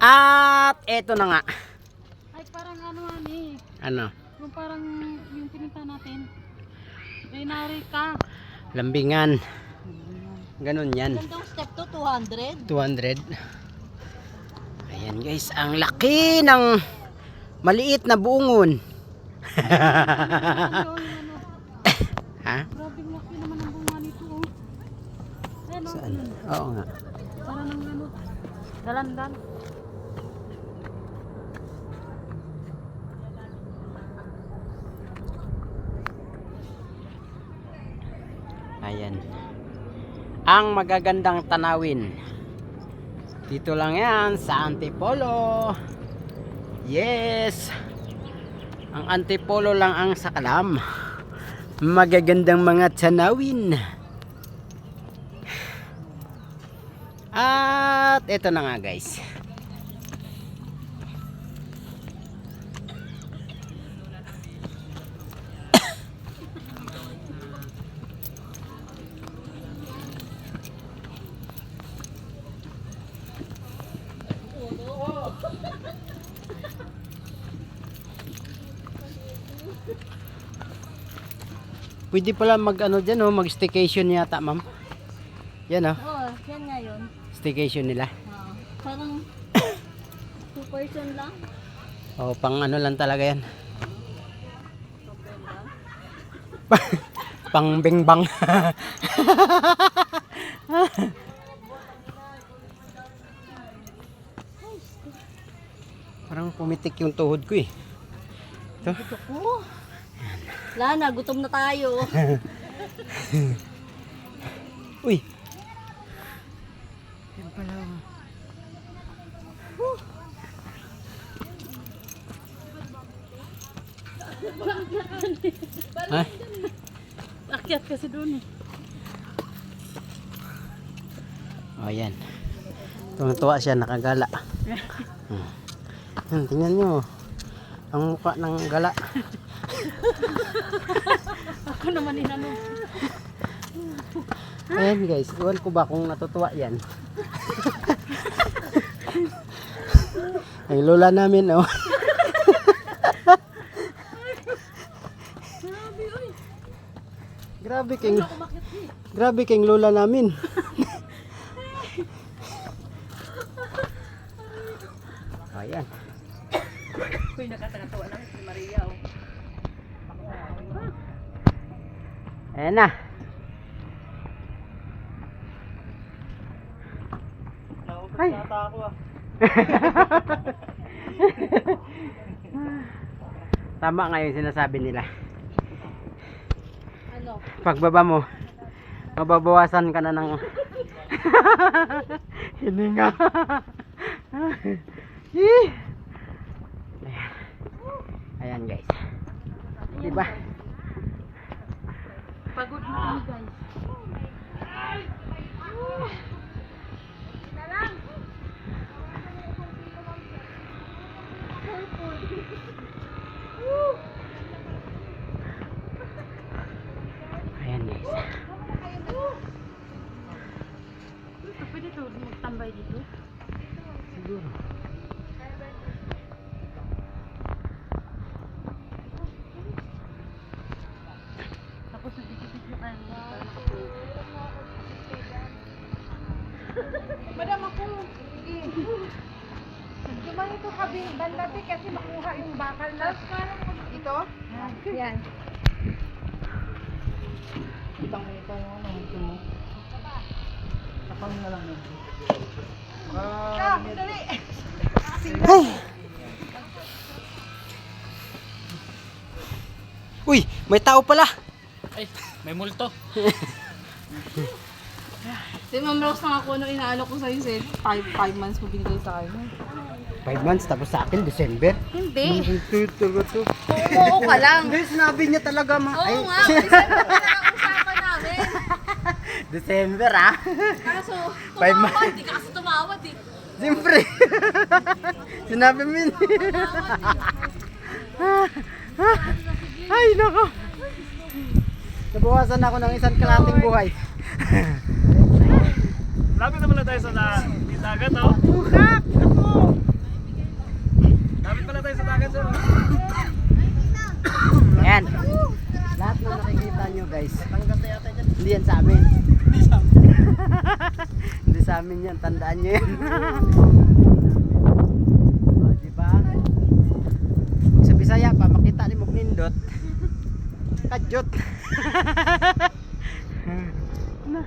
At eto na nga. Ay, parang ano ani. Ano? Yung parang yung pinunta natin. Binari ka. Lambingan. Ganun yan. Gandang step to 200. 200. Ayan guys, ang laki ng maliit na buungon. Ha? Grabe laki naman ang bunga nito. Oh. Ayan, Saan? Oo nga. Para nang ano. Dalandan. Ayan. Ang magagandang tanawin. Dito lang yan sa Antipolo. Yes. Ang Antipolo lang ang sakalam. Magagandang mga tanawin. At ito na nga guys. Pwede pala mag ano dyan oh, mag staycation yata ma'am. Yan oh, Oo, yan nga yun. staycation nila. Parang 2 person lang. Oh, pang ano lang talaga yan. Pang bingbang. Parang pumitik yung tuhod ko eh. Ito. Ito ko. Wala na, gutom na tayo. Uy. Yan pala. Ha? Akyat kasi doon eh. Oh, yan. Tuwa siya, nakagala. Yan, tingnan nyo. Ang mukha ng gala. Ako naman inano. Ayan guys, iwan ko ba kung natutuwa yan. Ay lola namin oh. Grabe king Grabe king lola namin. Ayan. Uy, nakatatawa lang si Maria oh. Ayan na. Ay. Tama nga yung sinasabi nila. Ano? Pagbaba mo, mababawasan ka na ng hininga. Ayan guys. Diba? Pagod na kami guys. Ayan guys. Pwede to magtambay dito? Siguro. Tapos nagtitipid na kayo. Madam ako, Duman ito kabi, bandati kasi makuha yung bakal na. Ito? Yan. Itang ito yung ano mo. Kapang na lang yun. Dali! Ay! Uy! May tao pala! Ay, may multo. Si Ma'am Rose na ako nung inaano ko sa'yo, 5 months mo binigay sa akin. 5 months tapos sa akin, December. Hindi. Oo Oo ka lang. Hindi, sinabi niya talaga Oo nga, December pa lang ang usapan namin. December ah. Kaso, 5 months. hindi ka kasi tumawad eh. Siyempre. Sinabi mo yun. Ay, nako. Nabawasan ako ng isang kalating buhay. Lapit naman na tayo sa dagat, oh. Bukak! Ako! guys. Tanggal na yata dyan. Hindi yan sa amin. Hindi sa amin. Hindi sa amin yan, tandaan nyo yan. O, diba? Sa Bisaya pa, makita ni mong nindot. Kadyot. Na.